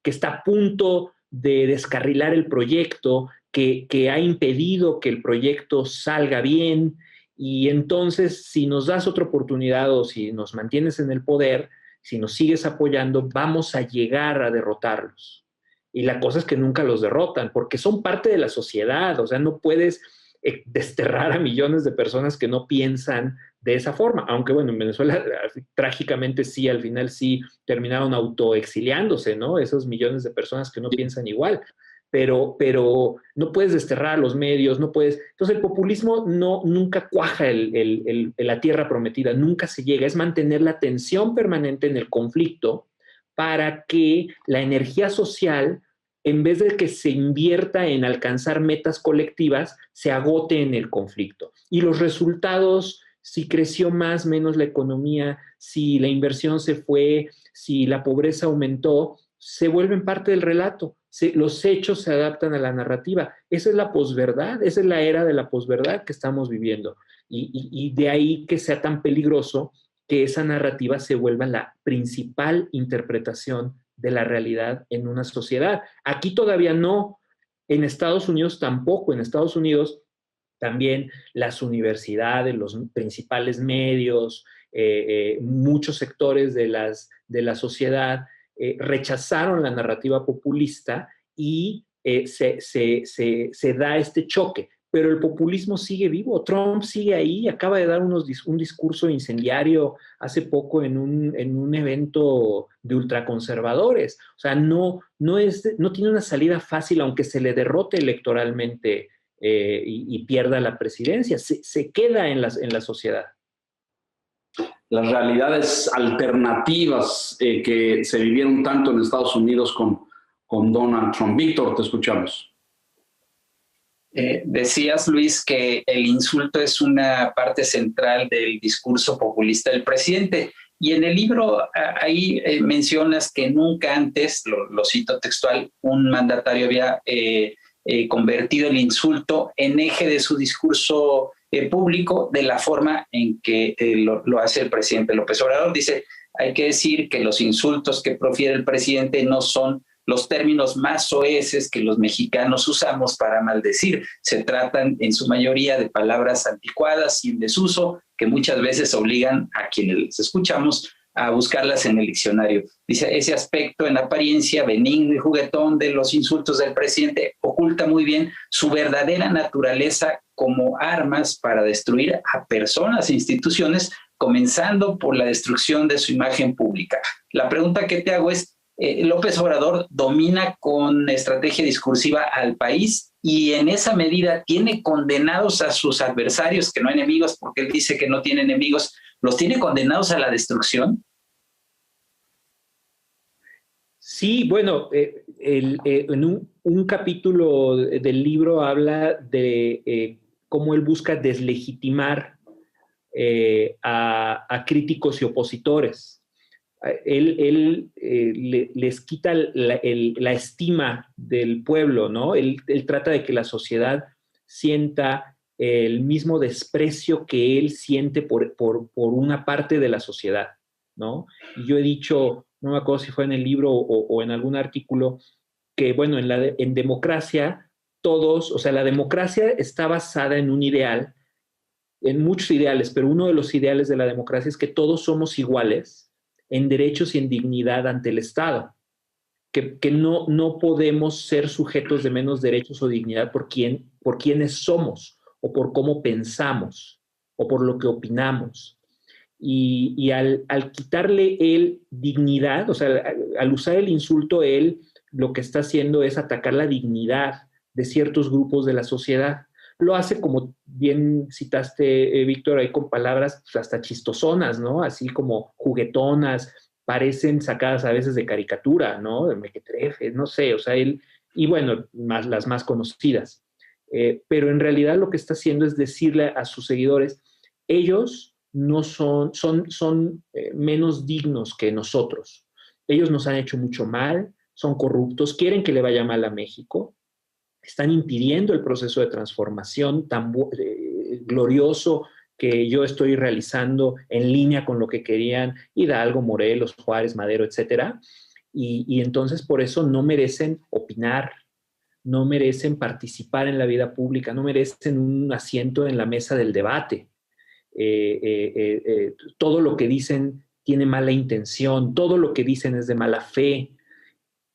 que está a punto de descarrilar el proyecto, que ha impedido que el proyecto salga bien, y entonces si nos das otra oportunidad o si nos mantienes en el poder, si nos sigues apoyando, vamos a llegar a derrotarlos. Y la cosa es que nunca los derrotan, porque son parte de la sociedad. O sea, no puedes desterrar a millones de personas que no piensan de esa forma. Aunque, bueno, en Venezuela trágicamente sí, al final sí terminaron autoexiliándose, ¿no? Esos millones de personas que no piensan igual. Pero no puedes desterrar a los medios, no puedes. Entonces el populismo nunca cuaja la tierra prometida, nunca se llega. Es mantener la tensión permanente en el conflicto para que la energía social, en vez de que se invierta en alcanzar metas colectivas, se agote en el conflicto. Y los resultados, si creció más, menos la economía, si la inversión se fue, si la pobreza aumentó, se vuelven parte del relato. Los hechos se adaptan a la narrativa. Esa es la posverdad, esa es la era de la posverdad que estamos viviendo. Y de ahí que sea tan peligroso que esa narrativa se vuelva la principal interpretación de la realidad en una sociedad. Aquí todavía no, en Estados Unidos tampoco. En Estados Unidos también las universidades, los principales medios, muchos sectores de la sociedad rechazaron la narrativa populista y se da este choque. Pero el populismo sigue vivo. Trump sigue ahí, acaba de dar un discurso incendiario hace poco en un evento de ultraconservadores. O sea, no tiene una salida fácil, aunque se le derrote electoralmente y pierda la presidencia. Se queda en la sociedad. Las realidades alternativas que se vivieron tanto en Estados Unidos con Donald Trump. Víctor, te escuchamos. Decías, Luis, que el insulto es una parte central del discurso populista del presidente. Y en el libro ahí mencionas que nunca antes, lo cito textual, un mandatario había convertido el insulto en eje de su discurso público de la forma en que lo hace el presidente López Obrador. Dice, hay que decir que los insultos que profiere el presidente no son los términos más soeces que los mexicanos usamos para maldecir. Se tratan en su mayoría de palabras anticuadas y en desuso que muchas veces obligan a quienes les escuchamos a buscarlas en el diccionario. Dice, ese aspecto en apariencia benigno y juguetón de los insultos del presidente oculta muy bien su verdadera naturaleza como armas para destruir a personas e instituciones, comenzando por la destrucción de su imagen pública. La pregunta que te hago es, López Obrador domina con estrategia discursiva al país y en esa medida tiene condenados a sus adversarios, que no enemigos, porque él dice que no tiene enemigos, ¿los tiene condenados a la destrucción? Sí, bueno, en un capítulo del libro habla de cómo él busca deslegitimar a críticos y opositores. les quita la estima del pueblo, ¿no? Él trata de que la sociedad sienta el mismo desprecio que él siente por una parte de la sociedad, ¿no? Y yo he dicho, no me acuerdo si fue en el libro o en algún artículo, que bueno, en democracia todos, o sea, la democracia está basada en un ideal, en muchos ideales, pero uno de los ideales de la democracia es que todos somos iguales en derechos y en dignidad ante el Estado, que no podemos ser sujetos de menos derechos o dignidad por quienes somos o por cómo pensamos o por lo que opinamos. Y al quitarle él dignidad, o sea, al usar el insulto, él lo que está haciendo es atacar la dignidad de ciertos grupos de la sociedad. Lo hace, como bien citaste, Víctor, ahí con palabras pues, hasta chistosonas, ¿no? Así como juguetonas, parecen sacadas a veces de caricatura, ¿no? De mequetrefe, no sé, o sea, él, y bueno, las más conocidas. Pero en realidad lo que está haciendo es decirle a sus seguidores, ellos no son menos dignos que nosotros. Ellos nos han hecho mucho mal, son corruptos, quieren que le vaya mal a México, están impidiendo el proceso de transformación tan glorioso que yo estoy realizando en línea con lo que querían Hidalgo, Morelos, Juárez, Madero, etcétera. Y entonces por eso no merecen opinar, no merecen participar en la vida pública, no merecen un asiento en la mesa del debate. Todo lo que dicen tiene mala intención, todo lo que dicen es de mala fe.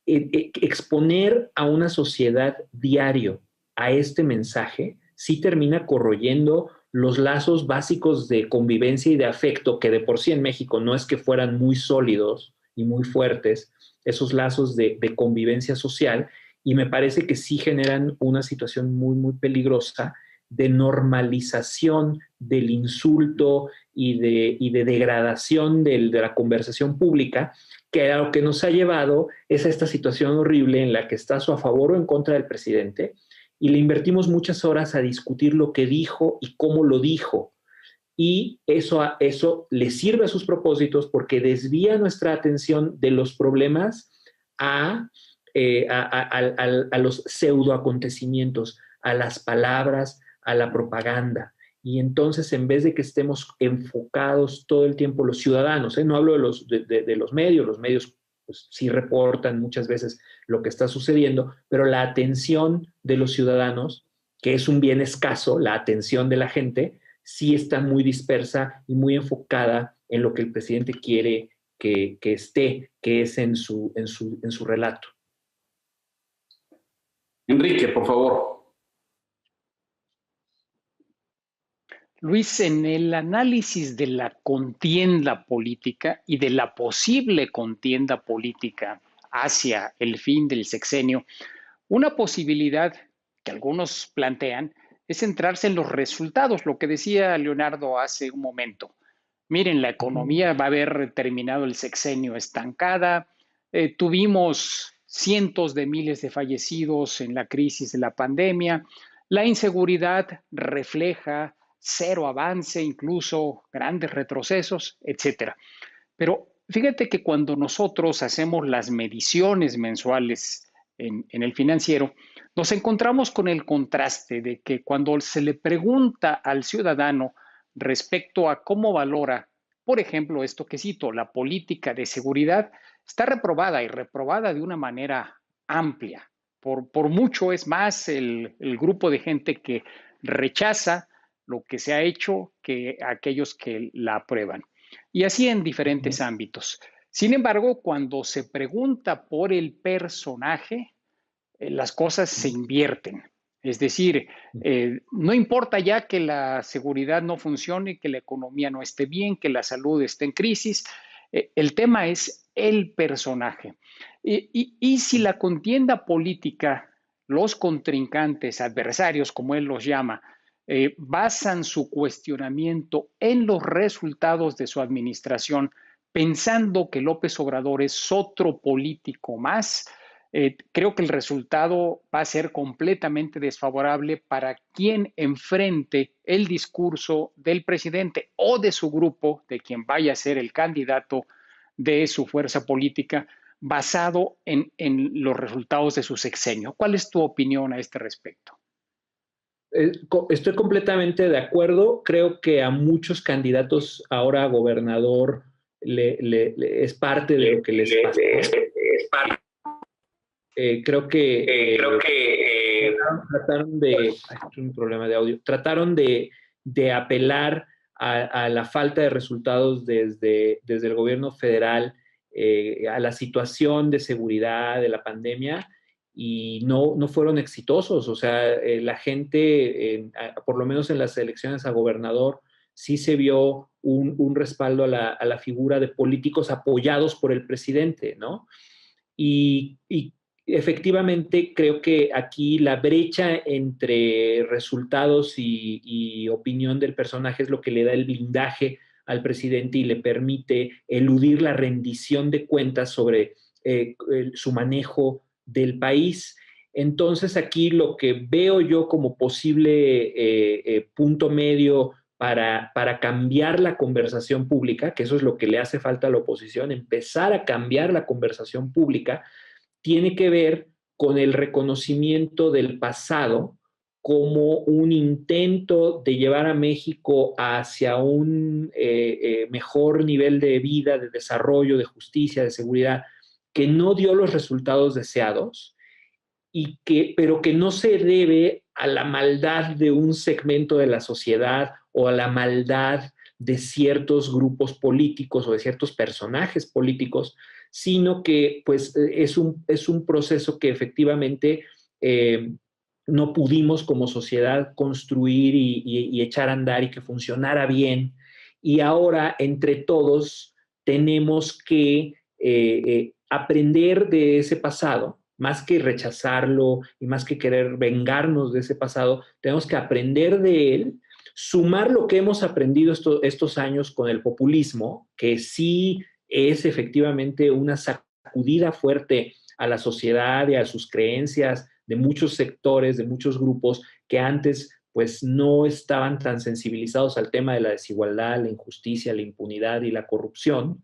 Exponer a una sociedad diario a este mensaje sí termina corroyendo los lazos básicos de convivencia y de afecto, que de por sí en México no es que fueran muy sólidos y muy fuertes, esos lazos de convivencia social, y me parece que sí generan una situación muy, muy peligrosa de normalización del insulto y de degradación de la conversación pública, que a lo que nos ha llevado es a esta situación horrible en la que estás o a favor o en contra del presidente, y le invertimos muchas horas a discutir lo que dijo y cómo lo dijo. Y eso le sirve a sus propósitos porque desvía nuestra atención de los problemas a los pseudoacontecimientos, a las palabras, a la propaganda. Y entonces, en vez de que estemos enfocados todo el tiempo los ciudadanos, no hablo de los medios pues, sí reportan muchas veces lo que está sucediendo, pero la atención de los ciudadanos, que es un bien escaso, la atención de la gente, sí está muy dispersa y muy enfocada en lo que el presidente quiere que esté, que es en su relato. Enrique, por favor. Luis, en el análisis de la contienda política y de la posible contienda política hacia el fin del sexenio, una posibilidad que algunos plantean es centrarse en los resultados, lo que decía Leonardo hace un momento. Miren, la economía va a haber terminado el sexenio estancada, tuvimos cientos de miles de fallecidos en la crisis de la pandemia, la inseguridad refleja cero avance, incluso grandes retrocesos, etcétera. Pero fíjate que cuando nosotros hacemos las mediciones mensuales en el financiero, nos encontramos con el contraste de que cuando se le pregunta al ciudadano respecto a cómo valora, por ejemplo, esto que cito, la política de seguridad, está reprobada y reprobada de una manera amplia. Por mucho es más el grupo de gente que rechaza lo que se ha hecho que aquellos que la aprueban. Y así en diferentes ámbitos. Sin embargo, cuando se pregunta por el personaje, las cosas se invierten. Es decir, no importa ya que la seguridad no funcione, que la economía no esté bien, que la salud esté en crisis, el tema es el personaje. Y si la contienda política, los contrincantes, adversarios, como él los llama, basan su cuestionamiento en los resultados de su administración, pensando que López Obrador es otro político más, creo que el resultado va a ser completamente desfavorable para quien enfrente el discurso del presidente o de su grupo, de quien vaya a ser el candidato de su fuerza política basado en los resultados de su sexenio. ¿Cuál es tu opinión a este respecto? Estoy completamente de acuerdo. Creo que a muchos candidatos ahora a gobernador es parte de lo que les pasa. Creo que trataron de... un problema de audio. Trataron de apelar a la falta de resultados desde el gobierno federal, a la situación de seguridad de la pandemia, y no fueron exitosos. O sea, la gente, por lo menos en las elecciones a gobernador, sí se vio un respaldo a la figura de políticos apoyados por el presidente, ¿no? Y efectivamente creo que aquí la brecha entre resultados y opinión del personaje es lo que le da el blindaje al presidente y le permite eludir la rendición de cuentas sobre su manejo del país. Entonces aquí lo que veo yo como posible punto medio para cambiar la conversación pública, que eso es lo que le hace falta a la oposición, empezar a cambiar la conversación pública, tiene que ver con el reconocimiento del pasado como un intento de llevar a México hacia un mejor nivel de vida, de desarrollo, de justicia, de seguridad, que no dio los resultados deseados, pero que no se debe a la maldad de un segmento de la sociedad o a la maldad de ciertos grupos políticos o de ciertos personajes políticos, sino que pues es un proceso que efectivamente no pudimos como sociedad construir y echar a andar y que funcionara bien. Y ahora entre todos tenemos que aprender de ese pasado, más que rechazarlo y más que querer vengarnos de ese pasado, tenemos que aprender de él, sumar lo que hemos aprendido estos años con el populismo, que sí es efectivamente una sacudida fuerte a la sociedad y a sus creencias de muchos sectores, de muchos grupos que antes pues no estaban tan sensibilizados al tema de la desigualdad, la injusticia, la impunidad y la corrupción.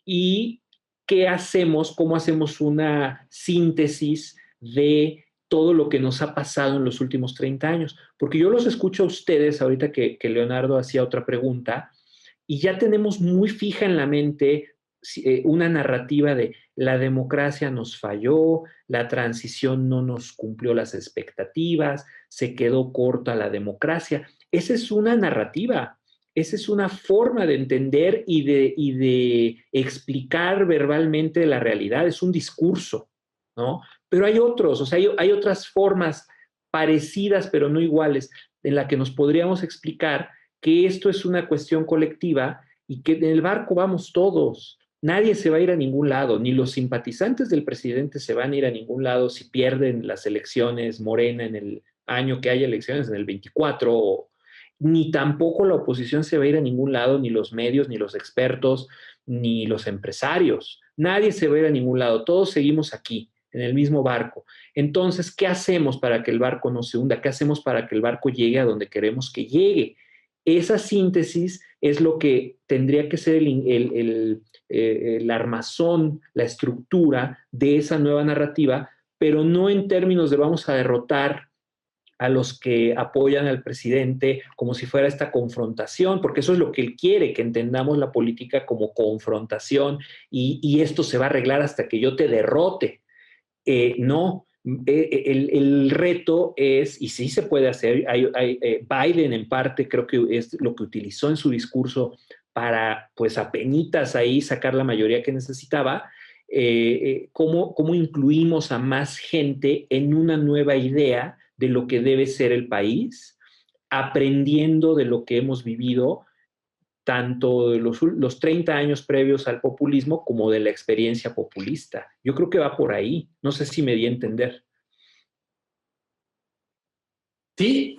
Y ¿qué hacemos? ¿Cómo hacemos una síntesis de todo lo que nos ha pasado en los últimos 30 años? Porque yo los escucho a ustedes, ahorita que Leonardo hacía otra pregunta, y ya tenemos muy fija en la mente una narrativa de la democracia nos falló, la transición no nos cumplió las expectativas, se quedó corta la democracia. Esa es una narrativa. Esa es una forma de entender y de explicar verbalmente la realidad, es un discurso, ¿no? Pero hay otros, o sea, hay otras formas parecidas pero no iguales en la que nos podríamos explicar que esto es una cuestión colectiva y que en el barco vamos todos. Nadie se va a ir a ningún lado, ni los simpatizantes del presidente se van a ir a ningún lado si pierden las elecciones Morena en el año que haya elecciones, en el 24, ni tampoco la oposición se va a ir a ningún lado, ni los medios, ni los expertos, ni los empresarios. Nadie se va a ir a ningún lado, todos seguimos aquí, en el mismo barco. Entonces, ¿qué hacemos para que el barco no se hunda? ¿Qué hacemos para que el barco llegue a donde queremos que llegue? Esa síntesis es lo que tendría que ser el armazón, la estructura de esa nueva narrativa, pero no en términos de vamos a derrotar a los que apoyan al presidente como si fuera esta confrontación, porque eso es lo que él quiere, que entendamos la política como confrontación y esto se va a arreglar hasta que yo te derrote. No, el reto es, y sí se puede hacer, Biden en parte creo que es lo que utilizó en su discurso para pues apenitas ahí sacar la mayoría que necesitaba, cómo incluimos a más gente en una nueva idea de lo que debe ser el país, aprendiendo de lo que hemos vivido, tanto de los 30 años previos al populismo como de la experiencia populista. Yo creo que va por ahí. No sé si me di a entender. Sí,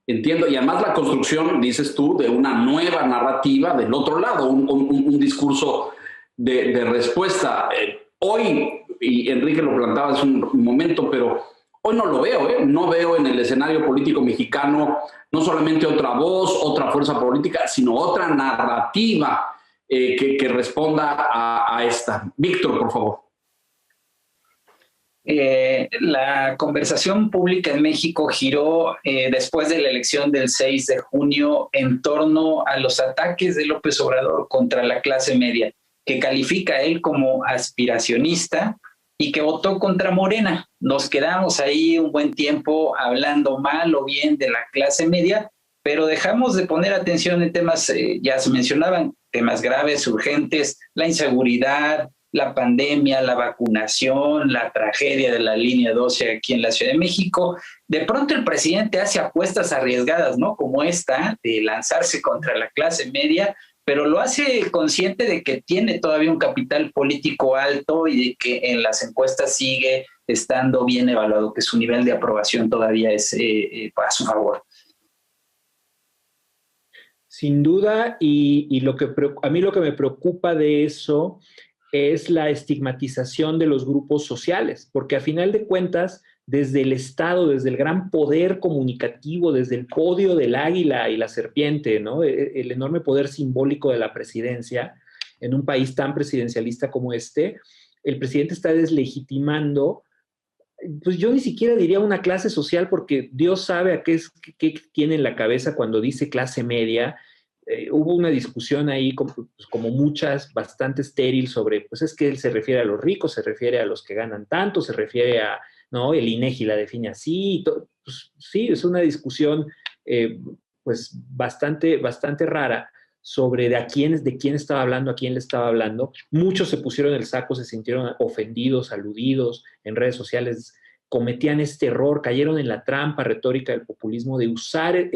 entiendo. Y además la construcción, dices tú, de una nueva narrativa del otro lado, un discurso de respuesta. Hoy, y Enrique lo planteaba hace un momento, pero hoy no lo veo, no veo en el escenario político mexicano no solamente otra voz, otra fuerza política, sino otra narrativa que responda a esta. Víctor, por favor. La conversación pública en México giró después de la elección del 6 de junio en torno a los ataques de López Obrador contra la clase media, que califica a él como aspiracionista y que votó contra Morena. Nos quedamos ahí un buen tiempo hablando mal o bien de la clase media, pero dejamos de poner atención en temas, ya se mencionaban, temas graves, urgentes, la inseguridad, la pandemia, la vacunación, la tragedia de la línea 12 aquí en la Ciudad de México. De pronto el presidente hace apuestas arriesgadas, ¿no? Como esta, de lanzarse contra la clase media, pero lo hace consciente de que tiene todavía un capital político alto y de que en las encuestas sigue estando bien evaluado, que su nivel de aprobación todavía es a su favor. Sin duda, y a mí lo que me preocupa de eso es la estigmatización de los grupos sociales, porque a final de cuentas, desde el Estado, desde el gran poder comunicativo, desde el podio del águila y la serpiente, ¿no? El enorme poder simbólico de la presidencia, en un país tan presidencialista como este, el presidente está deslegitimando, pues yo ni siquiera diría una clase social, porque Dios sabe a qué tiene en la cabeza cuando dice clase media. Hubo una discusión ahí, como muchas, bastante estéril sobre, pues es que él se refiere a los ricos, se refiere a los que ganan tanto, se refiere a, ¿no? El INEGI la define así. Pues, sí, es una discusión pues bastante rara sobre de quién estaba hablando, a quién le estaba hablando. Muchos se pusieron el saco, se sintieron ofendidos, aludidos en redes sociales, cometían este error, cayeron en la trampa retórica del populismo de usar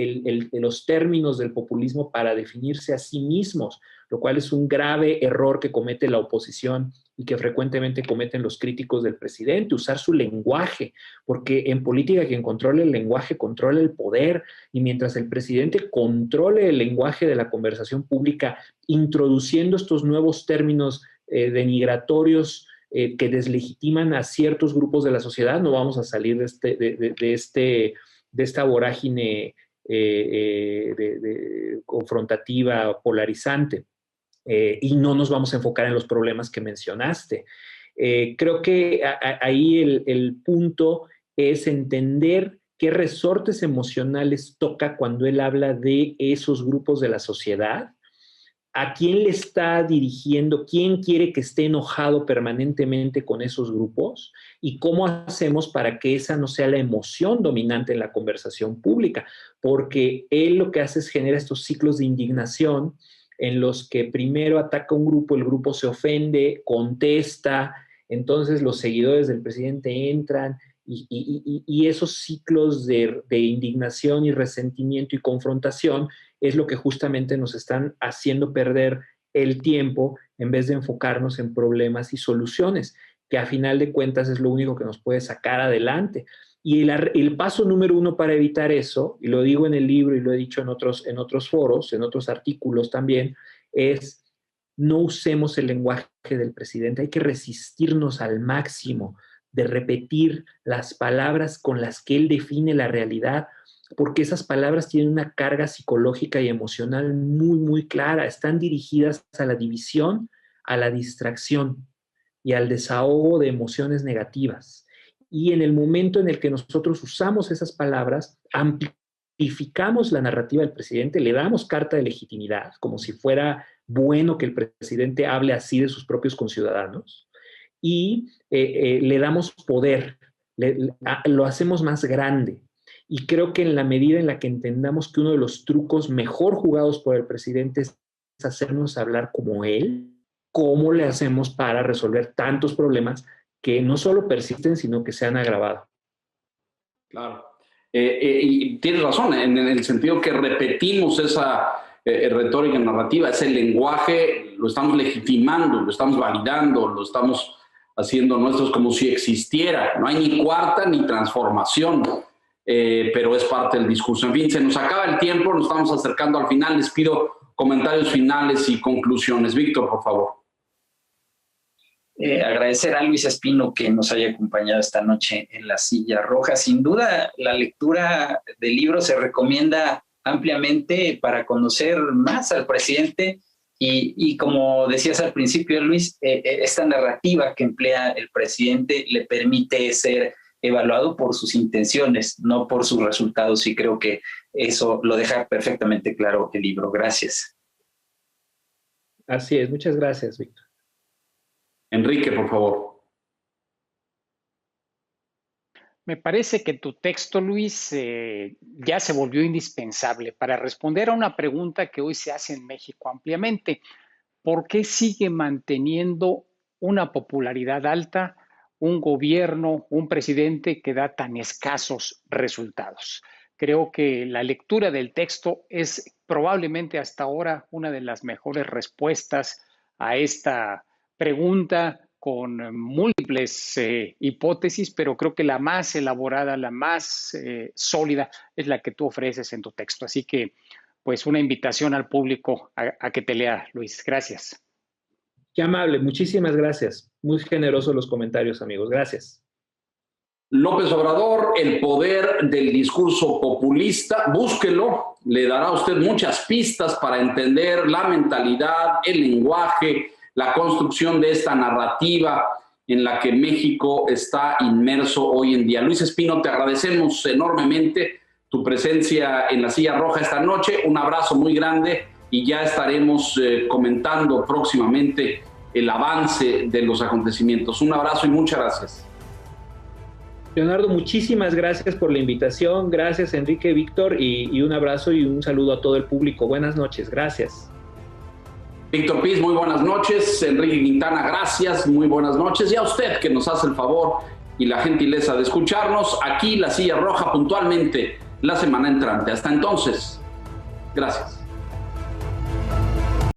los términos del populismo para definirse a sí mismos, lo cual es un grave error que comete la oposición y que frecuentemente cometen los críticos del presidente, usar su lenguaje, porque en política quien controla el lenguaje controla el poder, y mientras el presidente controle el lenguaje de la conversación pública, introduciendo estos nuevos términos denigratorios que deslegitiman a ciertos grupos de la sociedad, no vamos a salir de esta vorágine confrontativa, polarizante. Y no nos vamos a enfocar en los problemas que mencionaste. Creo que ahí el punto es entender qué resortes emocionales toca cuando él habla de esos grupos de la sociedad, a quién le está dirigiendo, quién quiere que esté enojado permanentemente con esos grupos y cómo hacemos para que esa no sea la emoción dominante en la conversación pública, porque él lo que hace es generar estos ciclos de indignación en los que primero ataca un grupo, el grupo se ofende, contesta, entonces los seguidores del presidente entran y esos ciclos de indignación y resentimiento y confrontación es lo que justamente nos están haciendo perder el tiempo en vez de enfocarnos en problemas y soluciones, que a final de cuentas es lo único que nos puede sacar adelante. Y el paso número uno para evitar eso, y lo digo en el libro y lo he dicho en otros foros, en otros artículos también, es no usemos el lenguaje del presidente. Hay que resistirnos al máximo de repetir las palabras con las que él define la realidad, porque esas palabras tienen una carga psicológica y emocional muy, muy clara. Están dirigidas a la división, a la distracción y al desahogo de emociones negativas. Y en el momento en el que nosotros usamos esas palabras, amplificamos la narrativa del presidente, le damos carta de legitimidad, como si fuera bueno que el presidente hable así de sus propios conciudadanos, y le damos poder, lo hacemos más grande. Y creo que en la medida en la que entendamos que uno de los trucos mejor jugados por el presidente es hacernos hablar como él, ¿cómo le hacemos para resolver tantos problemas que no solo persisten, sino que se han agravado? Claro. Y tienes razón, en el sentido que repetimos esa retórica narrativa, ese lenguaje, lo estamos legitimando, lo estamos validando, lo estamos haciendo nuestros como si existiera. No hay ni cuarta ni transformación. Pero es parte del discurso. En fin, se nos acaba el tiempo, nos estamos acercando al final. Les pido comentarios finales y conclusiones. Víctor, por favor. Agradecer a Luis Espino que nos haya acompañado esta noche en la Silla Roja. Sin duda, la lectura del libro se recomienda ampliamente para conocer más al presidente Y como decías al principio, Luis, esta narrativa que emplea el presidente le permite ser evaluado por sus intenciones, no por sus resultados, y creo que eso lo deja perfectamente claro el libro. Gracias. Así es, muchas gracias, Víctor. Enrique, por favor. Me parece que tu texto, Luis, ya se volvió indispensable para responder a una pregunta que hoy se hace en México ampliamente. ¿Por qué sigue manteniendo una popularidad alta un gobierno, un presidente que da tan escasos resultados? Creo que la lectura del texto es probablemente hasta ahora una de las mejores respuestas a esta pregunta, con múltiples hipótesis, pero creo que la más elaborada, la más sólida es la que tú ofreces en tu texto. Así que, pues, una invitación al público a que te lea, Luis. Gracias. Qué amable, muchísimas gracias. Muy generosos los comentarios, amigos. Gracias. López Obrador, el poder del discurso populista, búsquelo, le dará a usted muchas pistas para entender la mentalidad, el lenguaje, la construcción de esta narrativa en la que México está inmerso hoy en día. Luis Espino, te agradecemos enormemente tu presencia en la Silla Roja esta noche. Un abrazo muy grande y ya estaremos comentando próximamente el avance de los acontecimientos. Un abrazo y muchas gracias. Leonardo, muchísimas gracias por la invitación. Gracias, Enrique, Víctor, y un abrazo y un saludo a todo el público. Buenas noches. Gracias. Víctor Piz, muy buenas noches. Enrique Quintana, gracias, muy buenas noches. Y a usted que nos hace el favor y la gentileza de escucharnos aquí, La Silla Roja, puntualmente la semana entrante. Hasta entonces, gracias.